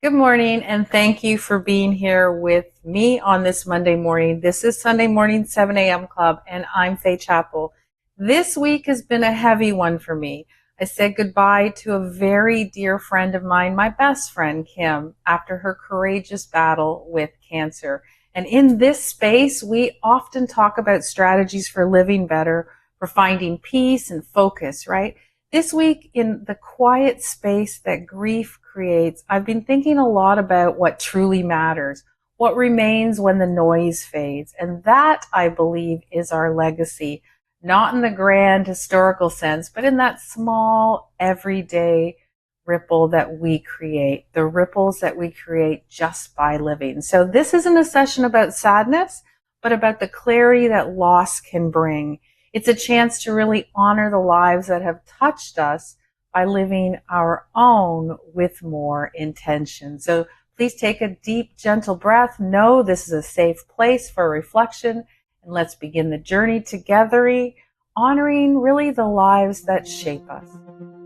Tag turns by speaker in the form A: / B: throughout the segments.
A: Good morning, and thank you for being here with me on this Monday morning. This is Sunday Morning 7 a.m. Club, and I'm Faye Chappell. This week has been a heavy one for me. I said goodbye to a very dear friend of mine, my best friend, Kim, after her courageous battle with cancer. And in this space, we often talk about strategies for living better, for finding peace and focus, right? This week, in the quiet space that grief creates, I've been thinking a lot about what truly matters, what remains when the noise fades. And that, I believe, is our legacy, not in the grand historical sense, but in that small, everyday ripple that we create, the ripples that we create just by living. So this isn't a session about sadness, but about the clarity that loss can bring. It's a chance to really honor the lives that have touched us by living our own with more intention. So please take a deep, gentle breath. Know this is a safe place for reflection, and let's begin the journey together, honoring really the lives that shape us.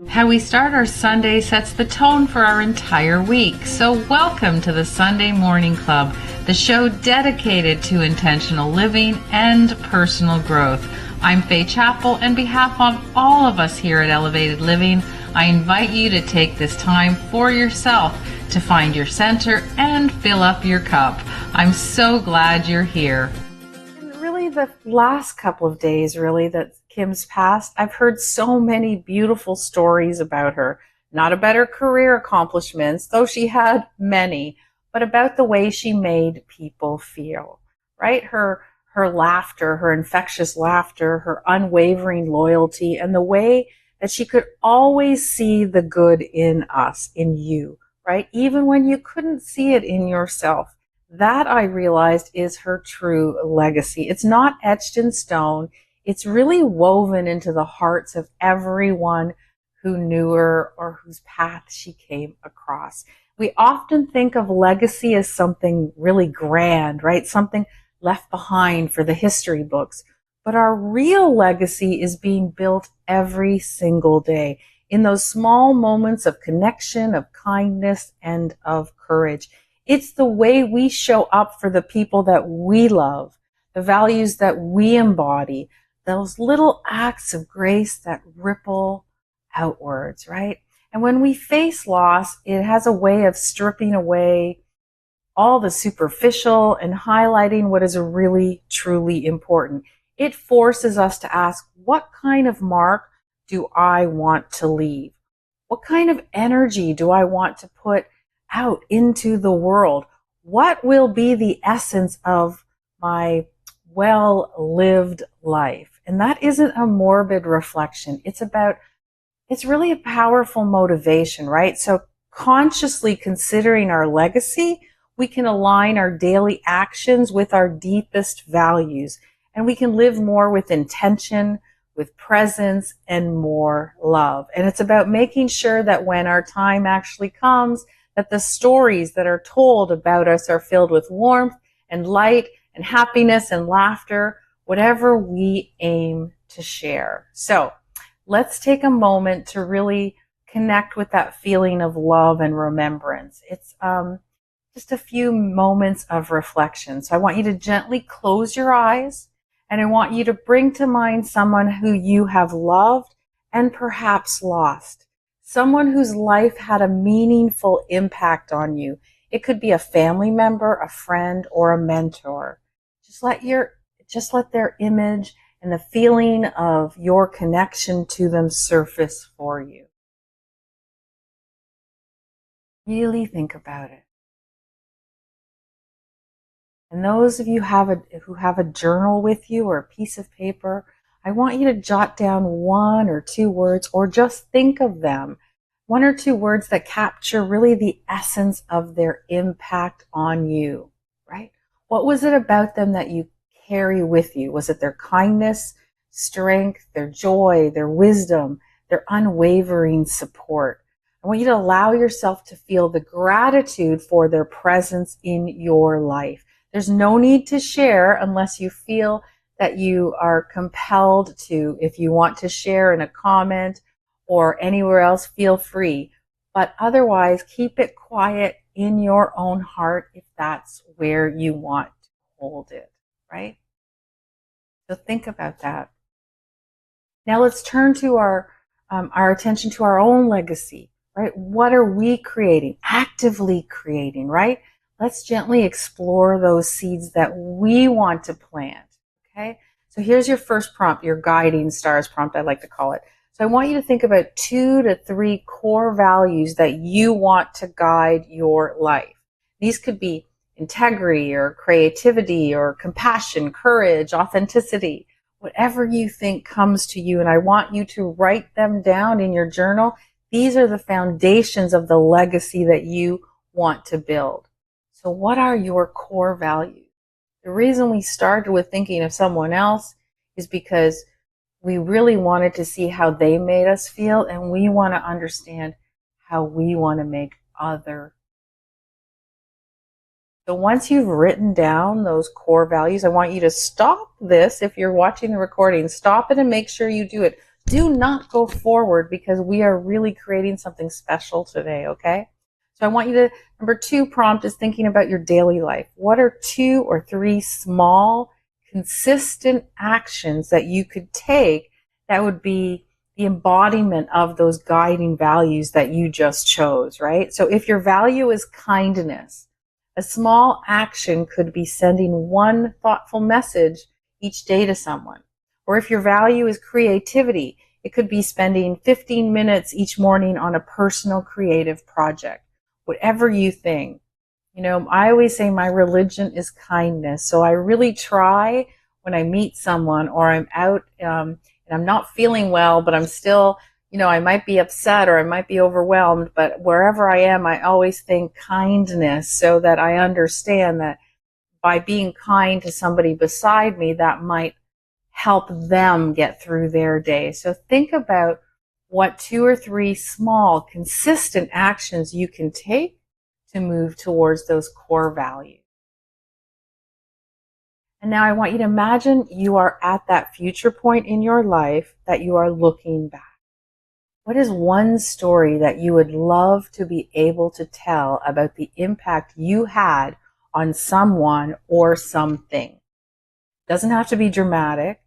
A: How we start our Sunday sets the tone for our entire week. So welcome to the Sunday Morning Club, the show dedicated to intentional living and personal growth. I'm Faye Chappell, and on behalf of all of us here at Elevated Living, I invite you to take this time for yourself to find your center and fill up your cup. I'm so glad you're here. And really, the last couple of days, that Kim's passed, I've heard so many beautiful stories about her. Not about her career accomplishments, though she had many, but about the way she made people feel, right? Her laughter, her infectious laughter, her unwavering loyalty, and the way that she could always see the good in us, in you, right? Even when you couldn't see it in yourself. That, I realized, is her true legacy. It's not etched in stone. It's really woven into the hearts of everyone who knew her or whose path she came across. We often think of legacy as something really grand, right? Something left behind for the history books. But our real legacy is being built every single day in those small moments of connection, of kindness, and of courage. It's the way we show up for the people that we love, the values that we embody, those little acts of grace that ripple outwards, right? And when we face loss, it has a way of stripping away all the superficial and highlighting what is really, truly important. It forces us to ask, what kind of mark do I want to leave? What kind of energy do I want to put out into the world? What will be the essence of my well-lived life? And that isn't a morbid reflection. It's really a powerful motivation, right? So consciously considering our legacy, we can align our daily actions with our deepest values, and we can live more with intention, with presence, and more love. And it's about making sure that when our time actually comes, that the stories that are told about us are filled with warmth and light and happiness and laughter, whatever we aim to share. So let's take a moment to really connect with that feeling of love and remembrance. It's just a few moments of reflection. So I want you to gently close your eyes, and I want you to bring to mind someone who you have loved and perhaps lost. Someone whose life had a meaningful impact on you. It could be a family member, a friend, or a mentor. Just let their image and the feeling of your connection to them surface for you. Really think about it. And those of you who have a journal with you or a piece of paper, I want you to jot down one or two words, or just think of them. One or two words that capture really the essence of their impact on you, right? What was it about them that you carry with you? Was it their kindness, strength, their joy, their wisdom, their unwavering support? I want you to allow yourself to feel the gratitude for their presence in your life. There's no need to share unless you feel that you are compelled to. If you want to share in a comment or anywhere else, feel free. But otherwise, keep it quiet in your own heart if that's where you want to hold it, right? So think about that. Now let's turn to our attention to our own legacy, right? What are we creating, actively creating, right? Let's gently explore those seeds that we want to plant, okay? So here's your first prompt, your guiding stars prompt, I like to call it. So I want you to think about 2 to 3 core values that you want to guide your life. These could be integrity or creativity or compassion, courage, authenticity, whatever you think comes to you. And I want you to write them down in your journal. These are the foundations of the legacy that you want to build. So what are your core values? The reason we started with thinking of someone else is because we really wanted to see how they made us feel, and we want to understand how we want to make other. So once you've written down those core values, I want you to stop this. If you're watching the recording, stop it and make sure you do it. Do not go forward because we are really creating something special today, okay? So I want you to, number 2 prompt is thinking about your daily life. What are 2 or 3 small, consistent actions that you could take that would be the embodiment of those guiding values that you just chose, right? So if your value is kindness, a small action could be sending one thoughtful message each day to someone. Or if your value is creativity, it could be spending 15 minutes each morning on a personal creative project. Whatever you think. You know, I always say my religion is kindness. So I really try when I meet someone or I'm out and I'm not feeling well, but I'm still, you know, I might be upset or I might be overwhelmed, but wherever I am, I always think kindness so that I understand that by being kind to somebody beside me, that might help them get through their day. So think about what 2 or 3 small, consistent actions you can take to move towards those core values. And now I want you to imagine you are at that future point in your life that you are looking back. What is one story that you would love to be able to tell about the impact you had on someone or something? It doesn't have to be dramatic.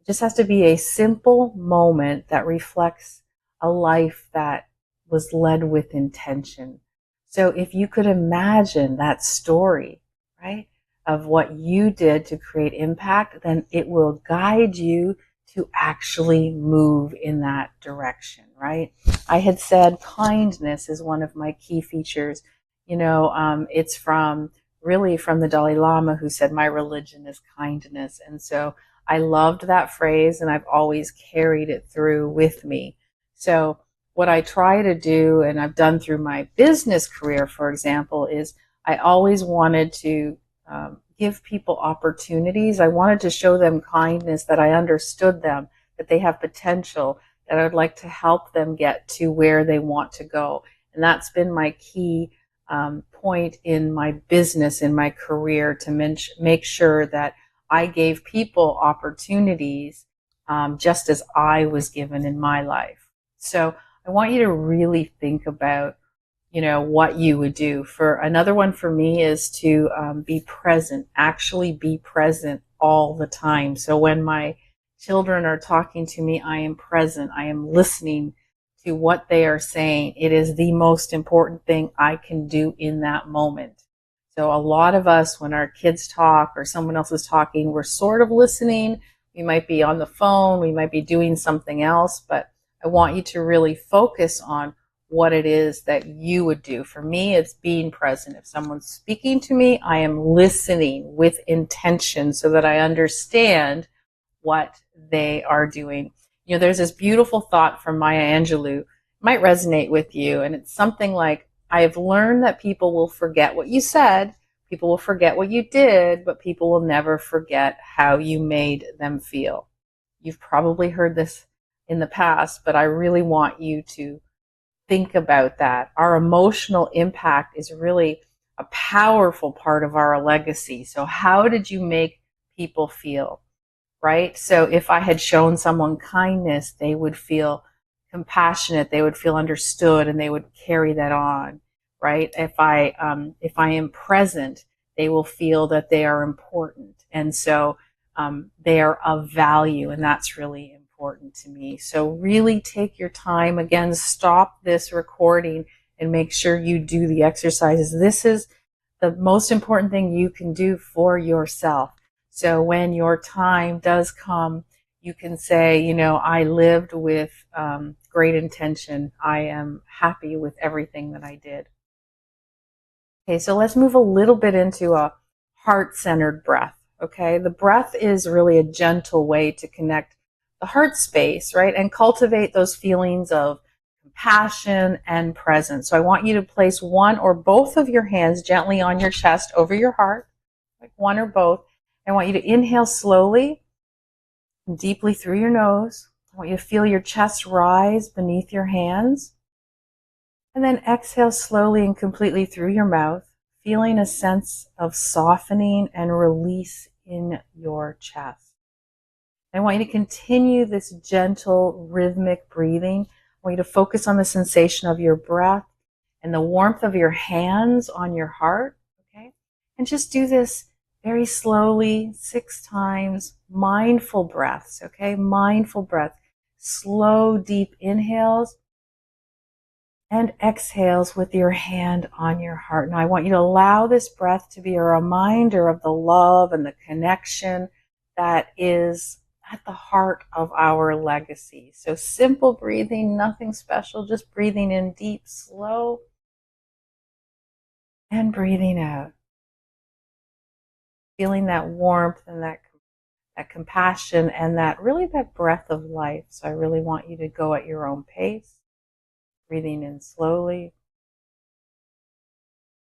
A: It just has to be a simple moment that reflects a life that was led with intention. So if you could imagine that story, right, of what you did to create impact, then it will guide you to actually move in that direction, right? I had said kindness is one of my key features. You know, it's from really from the Dalai Lama, who said, my religion is kindness. And so I loved that phrase and I've always carried it through with me. So what I try to do, and I've done through my business career, for example, is I always wanted to give people opportunities. I wanted to show them kindness, that I understood them, that they have potential, that I'd like to help them get to where they want to go. And that's been my key point in my business, in my career, to make sure that I gave people opportunities just as I was given in my life. So I want you to really think about, you know, what you would do. For another one for me is to be present, actually be present all the time. So when my children are talking to me, I am present. I am listening to what they are saying. It is the most important thing I can do in that moment. So a lot of us, when our kids talk or someone else is talking, we're sort of listening. We might be on the phone, we might be doing something else, but I want you to really focus on what it is that you would do. For me, it's being present. If someone's speaking to me, I am listening with intention so that I understand what they are doing. You know, there's this beautiful thought from Maya Angelou, it might resonate with you, and it's something like, I have learned that people will forget what you said, people will forget what you did, but people will never forget how you made them feel. You've probably heard this in the past, but I really want you to think about that. Our emotional impact is really a powerful part of our legacy. So how did you make people feel, right? So if I had shown someone kindness, they would feel compassionate, they would feel understood, and they would carry that on. right? If I am present, they will feel that they are important. And so they are of value, and that's really important to me. So really take your time. Again, stop this recording and make sure you do the exercises. This is the most important thing you can do for yourself. So when your time does come, you can say, you know, I lived with great intention. I am happy with everything that I did. Okay, so let's move a little bit into a heart-centered breath. Okay, the breath is really a gentle way to connect the heart space, right, and cultivate those feelings of compassion and presence. So I want you to place one or both of your hands gently on your chest over your heart, like one or both. I want you to inhale slowly and deeply through your nose. I want you to feel your chest rise beneath your hands. And then exhale slowly and completely through your mouth, feeling a sense of softening and release in your chest. I want you to continue this gentle rhythmic breathing. I want you to focus on the sensation of your breath and the warmth of your hands on your heart. Okay? And just do this very slowly, 6 times, mindful breaths. Okay? Mindful breath. Slow, deep inhales and exhales with your hand on your heart. Now I want you to allow this breath to be a reminder of the love and the connection that is at the heart of our legacy. So simple breathing, nothing special, just breathing in deep, slow, and breathing out. Feeling that warmth and that compassion and that really that breath of life. So I really want you to go at your own pace, breathing in slowly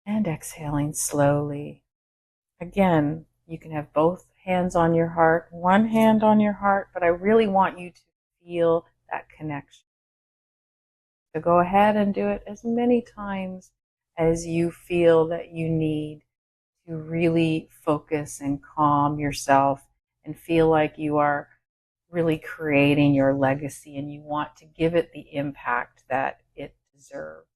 A: and exhaling slowly. Again, you can have both hands on your heart, one hand on your heart, but I really want you to feel that connection. So go ahead and do it as many times as you feel that you need to really focus and calm yourself and feel like you are really creating your legacy and you want to give it the impact that it deserves.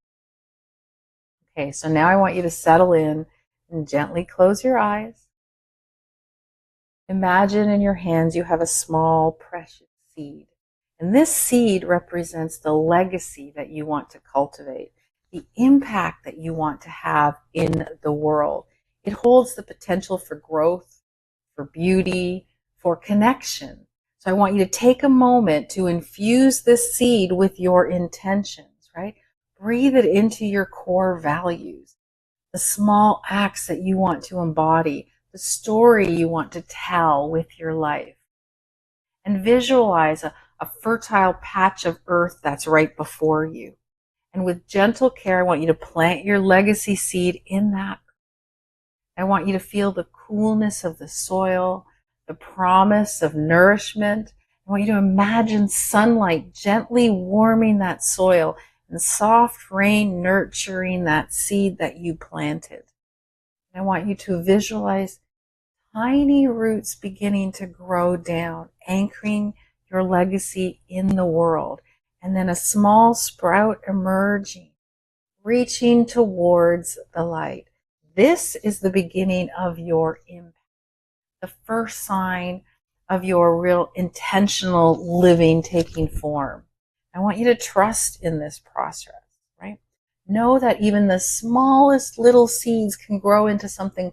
A: Okay, so now I want you to settle in and gently close your eyes. Imagine in your hands you have a small, precious seed. And this seed represents the legacy that you want to cultivate, the impact that you want to have in the world. It holds the potential for growth, for beauty, for connection. So I want you to take a moment to infuse this seed with your intentions, right? Breathe it into your core values, the small acts that you want to embody, the story you want to tell with your life. And visualize a fertile patch of earth that's right before you. And with gentle care, I want you to plant your legacy seed in that. I want you to feel the coolness of the soil, the promise of nourishment. I want you to imagine sunlight gently warming that soil and soft rain nurturing that seed that you planted. And I want you to visualize tiny roots beginning to grow down, anchoring your legacy in the world. And then a small sprout emerging, reaching towards the light. This is the beginning of your impact, the first sign of your real intentional living taking form. I want you to trust in this process, right? Know that even the smallest little seeds can grow into something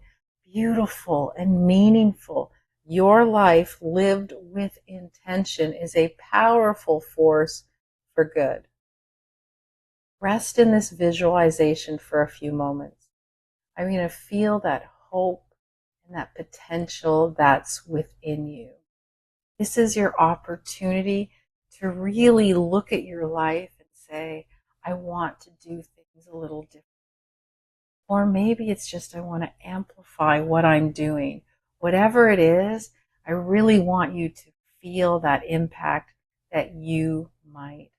A: beautiful and meaningful. Your life lived with intention is a powerful force for good. Rest in this visualization for a few moments. I'm going to feel that hope and that potential that's within you. This is your opportunity to really look at your life and say, I want to do things a little different. Or maybe it's just I want to amplify what I'm doing. Whatever it is, I really want you to feel that impact that you might.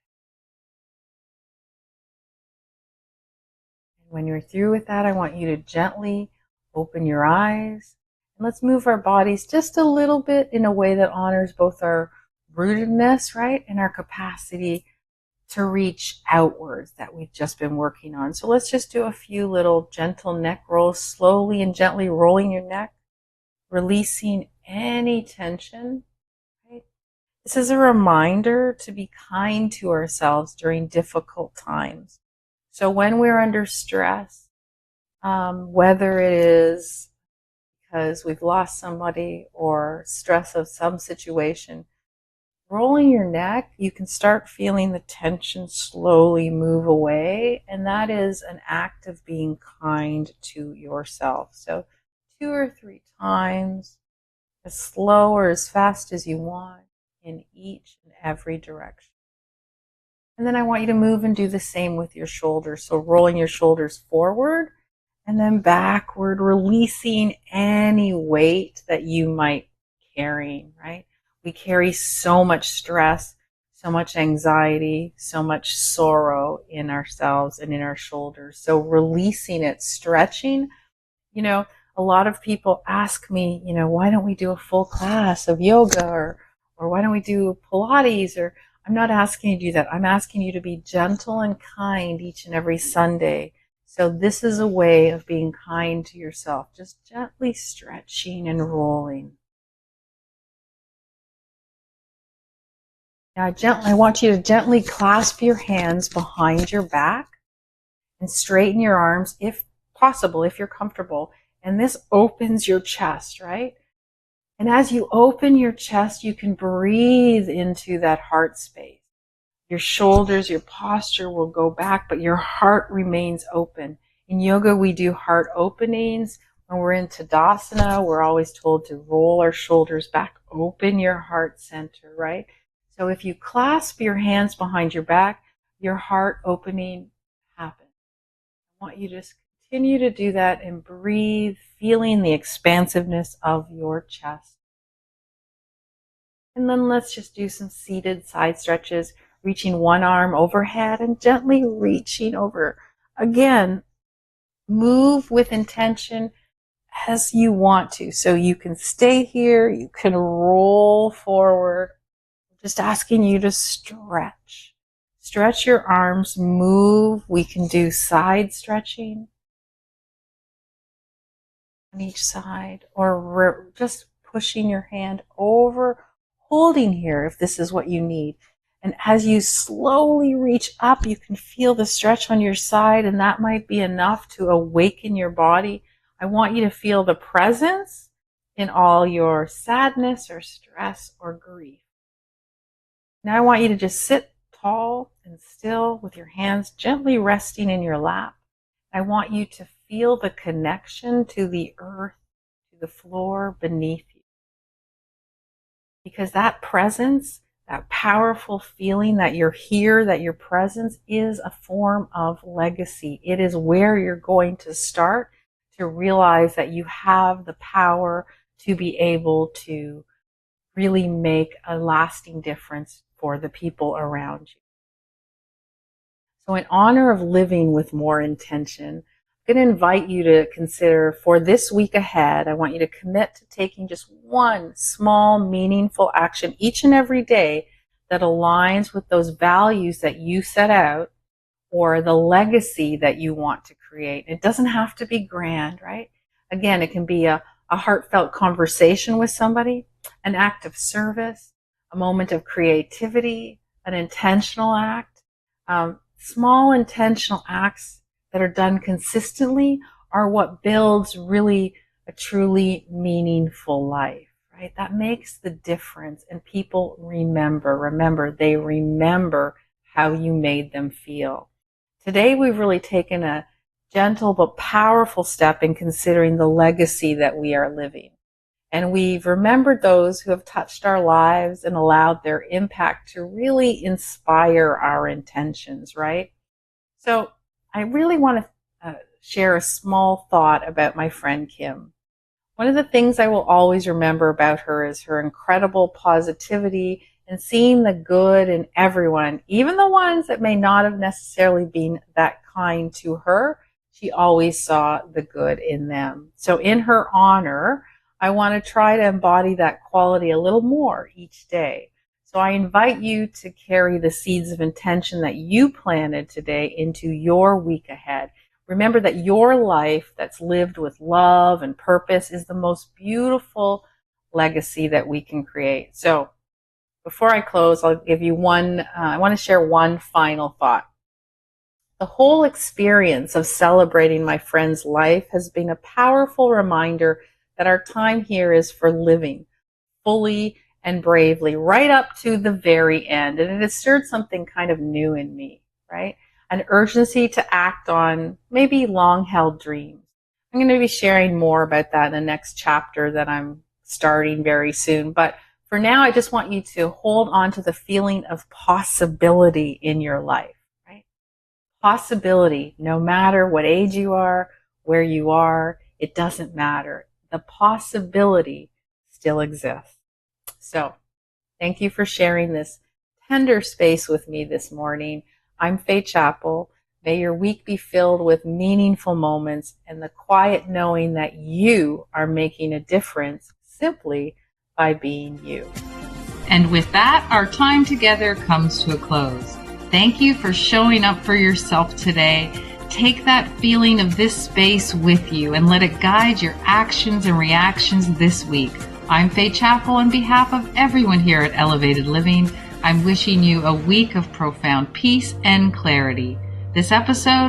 A: And when you're through with that, I want you to gently open your eyes. And let's move our bodies just a little bit in a way that honors both our rootedness, right, and our capacity to reach outwards that we've just been working on. So let's just do a few little gentle neck rolls, slowly and gently rolling your neck, releasing any tension. Right? This is a reminder to be kind to ourselves during difficult times. So when we're under stress, whether it is because we've lost somebody or stress of some situation, rolling your neck, you can start feeling the tension slowly move away. And that is an act of being kind to yourself. So 2 or 3 times, as slow or as fast as you want, in each and every direction. And then I want you to move and do the same with your shoulders. So rolling your shoulders forward and then backward, releasing any weight that you might be carrying, right? We carry so much stress, so much anxiety, so much sorrow in ourselves and in our shoulders. So releasing it, stretching, you know, a lot of people ask me, why don't we do a full class of yoga or why don't we do Pilates? Or I'm not asking you to do that. I'm asking you to be gentle and kind each and every Sunday. So this is a way of being kind to yourself, just gently stretching and rolling. Now I want you to gently clasp your hands behind your back and straighten your arms if possible, if you're comfortable. And this opens your chest, right? And as you open your chest, you can breathe into that heart space. Your shoulders, your posture will go back, but your heart remains open. In yoga, we do heart openings. When we're in Tadasana, we're always told to roll our shoulders back, open your heart center, right? So if you clasp your hands behind your back, your heart opening happens. I want you to just continue to do that and breathe, feeling the expansiveness of your chest. And then let's just do some seated side stretches, reaching one arm overhead and gently reaching over. Again, move with intention as you want to. So you can stay here, you can roll forward. Just asking you to stretch. Stretch your arms, move. We can do side stretching on each side, or just pushing your hand over, holding here if this is what you need. And as you slowly reach up, you can feel the stretch on your side, and that might be enough to awaken your body. I want you to feel the presence in all your sadness or stress or grief. Now I want you to just sit tall and still with your hands gently resting in your lap. I want you to feel the connection to the earth, to the floor beneath you. Because that presence, that powerful feeling that you're here, that your presence is a form of legacy. It is where you're going to start to realize that you have the power to be able to really make a lasting difference for the people around you. So in honor of living with more intention, I'm going to invite you to consider for this week ahead, I want you to commit to taking just one small, meaningful action each and every day that aligns with those values that you set out or the legacy that you want to create. It doesn't have to be grand, right? Again, it can be a heartfelt conversation with somebody, an act of service, a moment of creativity, an intentional act. Small intentional acts that are done consistently are what builds really a truly meaningful life, right? That makes the difference, and people remember, they remember how you made them feel. Today, we've really taken a gentle but powerful step in considering the legacy that we are living. And we've remembered those who have touched our lives and allowed their impact to really inspire our intentions, right? So I really want to share a small thought about my friend Kim. One of the things I will always remember about her is her incredible positivity and seeing the good in everyone, even the ones that may not have necessarily been that kind to her. She always saw the good in them. So in her honor, I want to try to embody that quality a little more each day. So I invite you to carry the seeds of intention that you planted today into your week ahead. Remember that your life that's lived with love and purpose is the most beautiful legacy that we can create. So before I close, I'll give you I want to share one final thought. The whole experience of celebrating my friend's life has been a powerful reminder that our time here is for living fully and bravely right up to the very end. And it has stirred something kind of new in me, right? An urgency to act on maybe long-held dreams. I'm going to be sharing more about that in the next chapter that I'm starting very soon. But for now, I just want you to hold on to the feeling of possibility in your life, right? Possibility, no matter what age you are, where you are, it doesn't matter. The possibility still exists. So, thank you for sharing this tender space with me this morning. I'm Faye Chappell. May your week be filled with meaningful moments and the quiet knowing that you are making a difference simply by being you. And with that, our time together comes to a close. Thank you for showing up for yourself today. Take that feeling of this space with you and let it guide your actions and reactions this week. I'm Faye Chappell. On behalf of everyone here at Elevated Living, I'm wishing you a week of profound peace and clarity. This episode